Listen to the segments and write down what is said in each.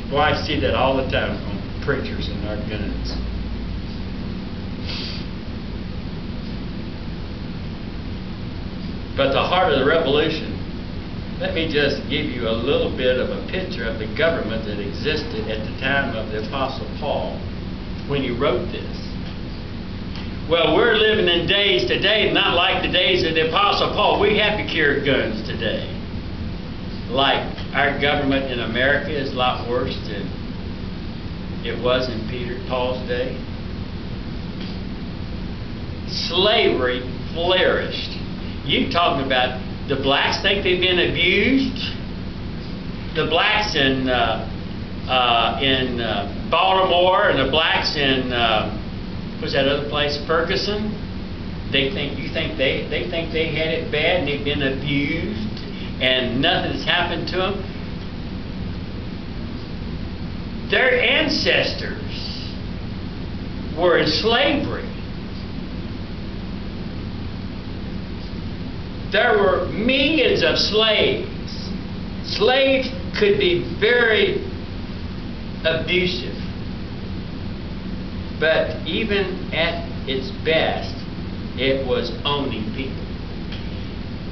Boy, I see that all the time on preachers and our guns. But the heart of the revolution, let me just give you a little bit of a picture of the government that existed at the time of the Apostle Paul when he wrote this. Well, we're living in days today not like the days of the Apostle Paul. We have to carry guns today. Like our government in America is a lot worse than it was in Paul's day. Slavery flourished. You talking about the blacks think they've been abused? The blacks in Baltimore and the blacks in what's that other place, Ferguson? They think they had it bad and they've been abused and nothing's happened to them. Their ancestors were in slavery. There were millions of slaves. Slaves could be very abusive. But even at its best, it was owning people.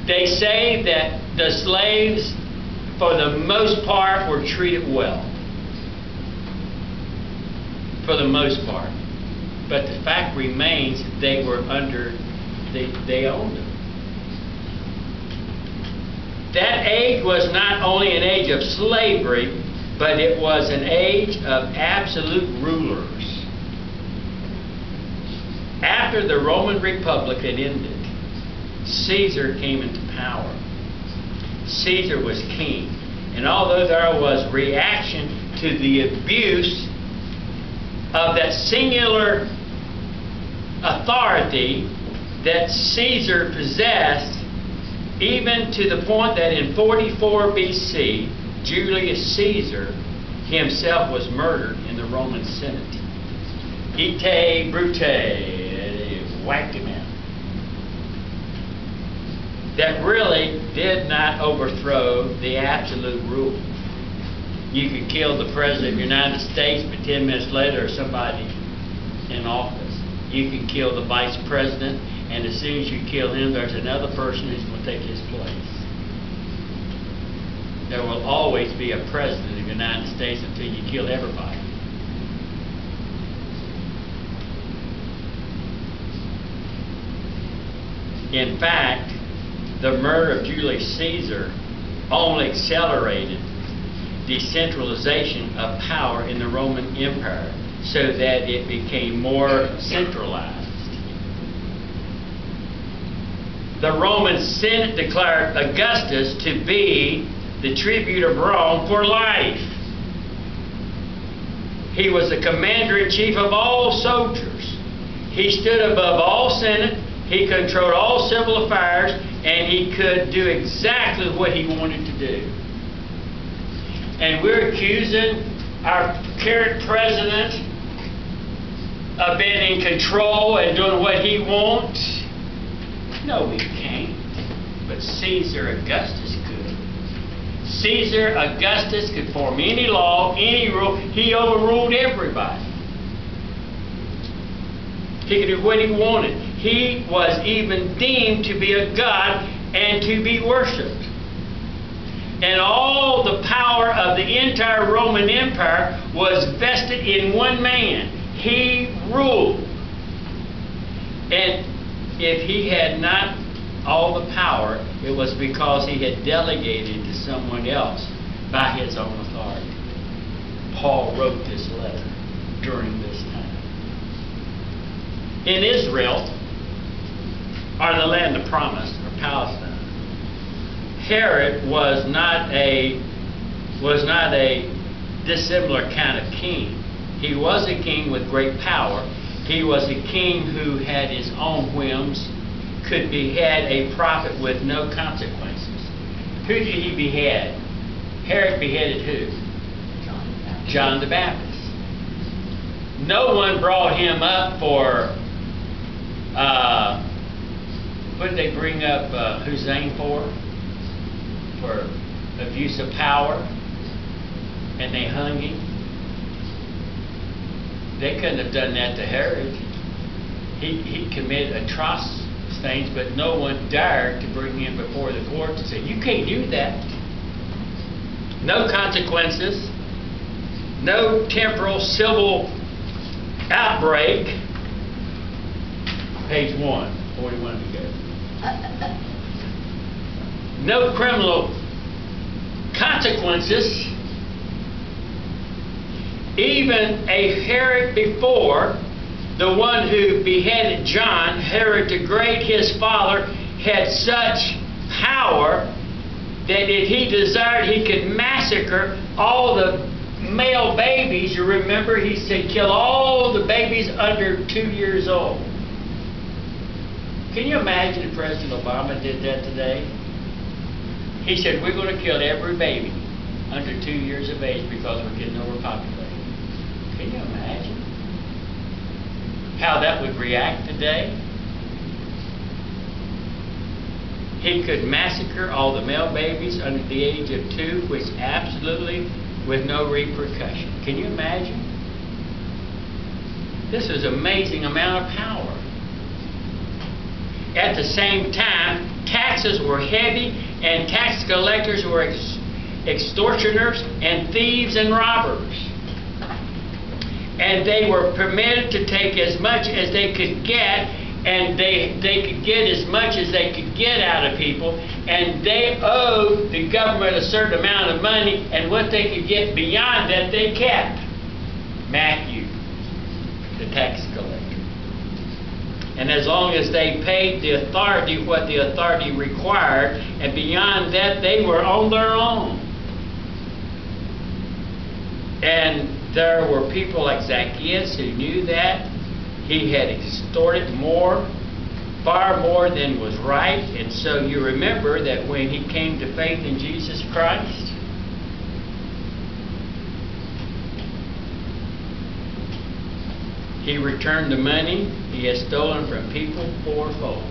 They say that the slaves, for the most part, were treated well. For the most part. But the fact remains that they were they owned them. That age was not only an age of slavery, but it was an age of absolute rulers. After the Roman Republic had ended, Caesar came into power. Caesar was king. And although there was reaction to the abuse of that singular authority that Caesar possessed, even to the point that in 44 BC, Julius Caesar himself was murdered in the Roman Senate. Ite brute, they whacked him out. That really did not overthrow the absolute rule. You could kill the President of the United States, but 10 minutes later, there's somebody in office. You can kill the Vice President, and as soon as you kill him, there's another person who's going to take his place. There will always be a President of the United States until you kill everybody. In fact, the murder of Julius Caesar only accelerated the centralization of power in the Roman Empire so that it became more centralized. The Roman Senate declared Augustus to be the tribune of Rome for life. He was the commander-in-chief of all soldiers. He stood above all Senate. He controlled all civil affairs, and he could do exactly what he wanted to do. And we're accusing our current president of being in control and doing what he wants. No, we can't. But Caesar Augustus could. Caesar Augustus could form any law, any rule. He overruled everybody. He could do what he wanted. He was even deemed to be a god and to be worshipped. And all the power of the entire Roman Empire was vested in one man. He ruled. And if he had not all the power, it was because he had delegated to someone else by his own authority. Paul wrote this letter during this time. In Israel, or the land of promise, or Palestine, Herod was not a dissimilar kind of king. He was a king with great power. He was a king who had his own whims, could behead a prophet with no consequences. Who did he behead? Herod beheaded who? John the Baptist. No one brought him up for, what did they bring up Hussein for? For abuse of power. and they hung him. They couldn't have done that to Herod. He committed atrocious things, but no one dared to bring him before the courts and say, you can't do that. No consequences, no temporal civil outbreak. Page 41 to go. No criminal consequences. Even a Herod before, the one who beheaded John, Herod the Great, his father, had such power that if he desired, he could massacre all the male babies. You remember, he said, kill all the babies under 2 years old. Can you imagine if President Obama did that today? He said, we're going to kill every baby under 2 years of age because we're getting overpopulated. Can you imagine how that would react today? He could massacre all the male babies under the age of 2, which absolutely with no repercussion. Can you imagine? This is an amazing amount of power. At the same time, taxes were heavy, and tax collectors were extortioners and thieves and robbers. And they were permitted to take as much as they could get, and they could get as much as they could get out of people, and they owed the government a certain amount of money, and what they could get beyond that they kept. Matthew, the tax collector. And as long as they paid the authority what the authority required, and beyond that they were on their own. And there were people like Zacchaeus who knew that. He had extorted far more than was right. And so you remember that when he came to faith in Jesus Christ, he returned the money he had stolen from people fourfold.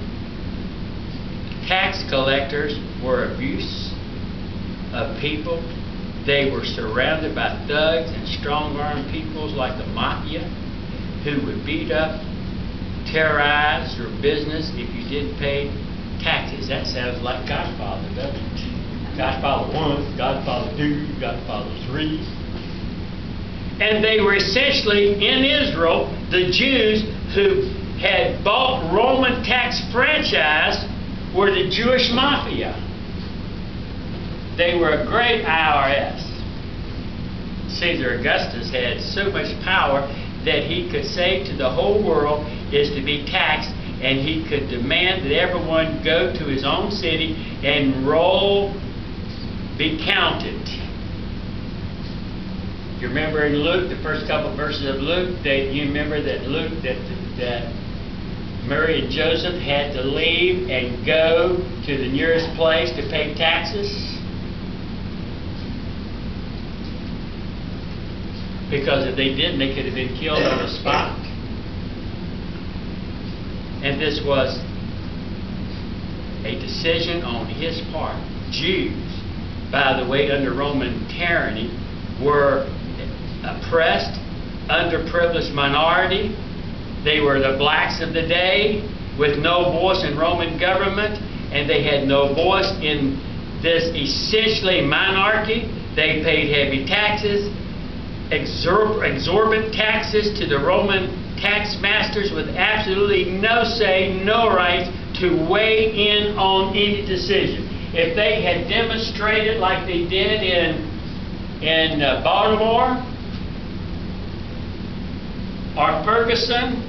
Tax collectors were abuse of people. They were surrounded by thugs and strong-armed peoples like the mafia, who would beat up, terrorize your business if you didn't pay taxes. That sounds like Godfather, doesn't it? Godfather 1, Godfather 2, Godfather 3. And they were essentially, in Israel, the Jews who had bought Roman tax franchise were the Jewish mafia. They were a great IRS. Caesar Augustus had so much power that he could say to the whole world is to be taxed, and he could demand that everyone go to his own city and roll be counted. You remember in Luke, the first couple verses of Luke, that Mary and Joseph had to leave and go to the nearest place to pay taxes? Because if they didn't, they could have been killed on the spot. And this was a decision on his part. Jews, by the way, under Roman tyranny, were oppressed, underprivileged minority. They were the blacks of the day with no voice in Roman government, and they had no voice in this essentially monarchy. They paid heavy taxes, exorbitant taxes to the Roman tax masters with absolutely no say, no right to weigh in on any decision. If they had demonstrated like they did in Baltimore or Ferguson,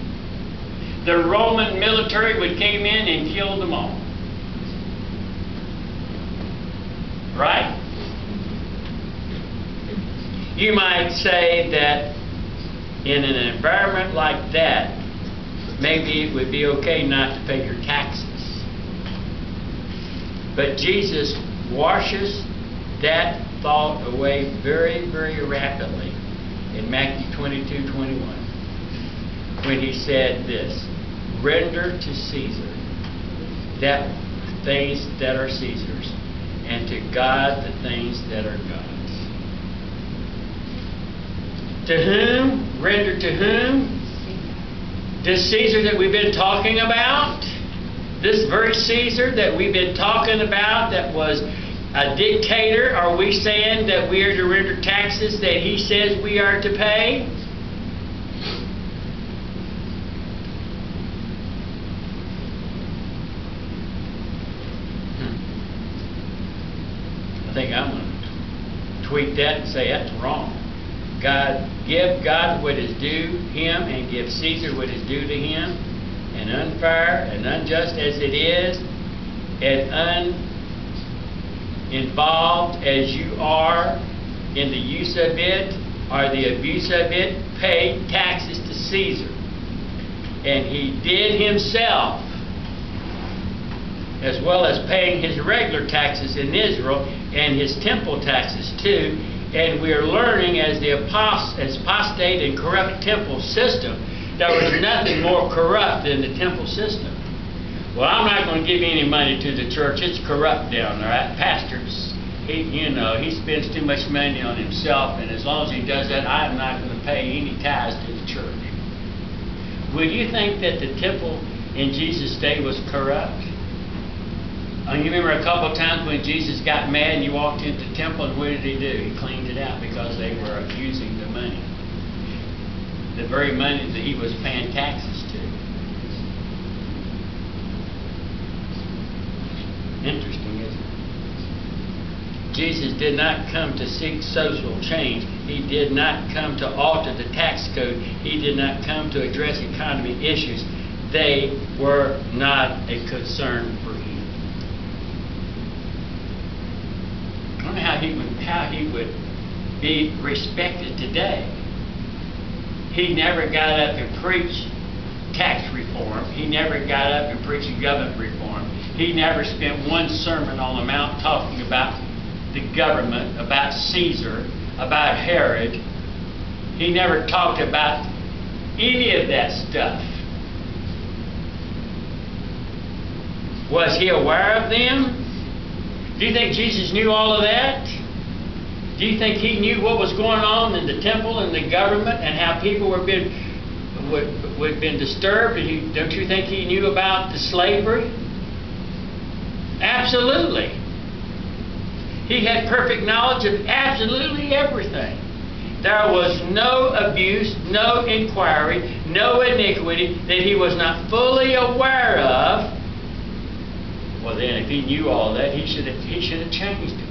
the Roman military would came in and killed them all. Right? You might say that in an environment like that, maybe it would be okay not to pay your taxes. But Jesus washes that thought away very, very rapidly in Matthew 22:21, when he said this, render to Caesar that things that are Caesar's, and to God the things that are God's. To whom? Render to whom? This Caesar that we've been talking about, this very Caesar that we've been talking about that was a dictator, are we saying that we are to render taxes that he says we are to pay? I think I'm going to tweet that and say that's wrong. Give God what is due him and give Caesar what is due to him. And unfair and unjust as it is, and uninvolved as you are in the use of it or the abuse of it, pay taxes to Caesar. And he did himself, as well as paying his regular taxes in Israel and his temple taxes too. And we are learning as the apostate and corrupt temple system, there was nothing more corrupt than the temple system. Well, I'm not going to give any money to the church. It's corrupt down there. That pastor, he spends too much money on himself, and as long as he does that, I'm not going to pay any tithes to the church. Would you think that the temple in Jesus' day was corrupt? You remember a couple of times when Jesus got mad and you walked into the temple, and what did he do? He cleaned it out because they were abusing the money. The very money that he was paying taxes to. Interesting, isn't it? Jesus did not come to seek social change. He did not come to alter the tax code. He did not come to address economy issues. They were not a concern for him. I don't know how he would be respected today. He never got up and preached tax reform. He never got up and preached government reform. He never spent one sermon on the Mount talking about the government, about Caesar, about Herod. He never talked about any of that stuff. Was he aware of them? Do you think Jesus knew all of that? Do you think he knew what was going on in the temple and the government and how people were being disturbed? Don't you think he knew about the slavery? Absolutely. He had perfect knowledge of absolutely everything. There was no abuse, no inquiry, no iniquity that he was not fully aware of. Well then, if he knew all that, he should have changed it.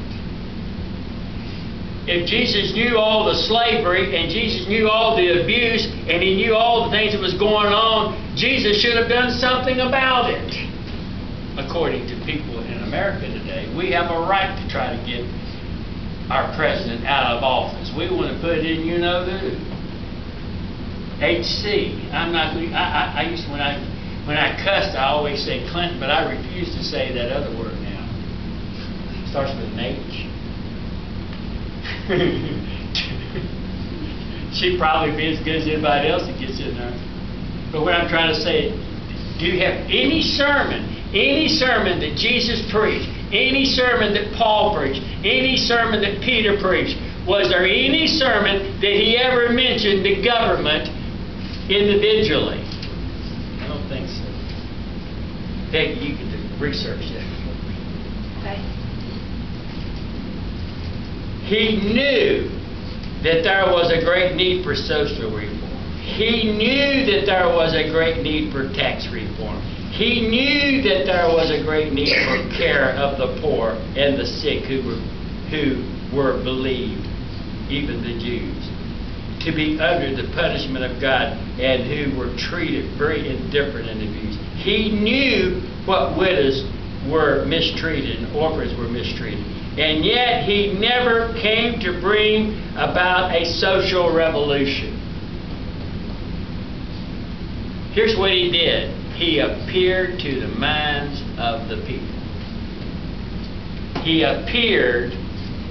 If Jesus knew all the slavery and Jesus knew all the abuse and he knew all the things that was going on, Jesus should have done something about it. According to people in America today, we have a right to try to get our president out of office. We want to put in, you know who. HC. I used to, when I cussed, I always say Clinton, but I refuse to say that other word now. It starts with an H. She'd probably be as good as anybody else that gets in there. But what I'm trying to say, do you have any sermon that Jesus preached, any sermon that Paul preached, any sermon that Peter preached, was there any sermon that he ever mentioned the government individually? I don't think so. Peggy, you can do research that. Okay. He knew that there was a great need for social reform. He knew that there was a great need for tax reform. He knew that there was a great need for care of the poor and the sick who were believed, even the Jews, to be under the punishment of God and who were treated very indifferent and abused. He knew what widows were mistreated and orphans were mistreated. And yet he never came to bring about a social revolution. Here's what he did. He appeared to the minds of the people. He appeared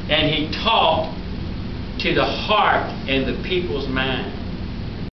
and he talked to the heart and the people's minds.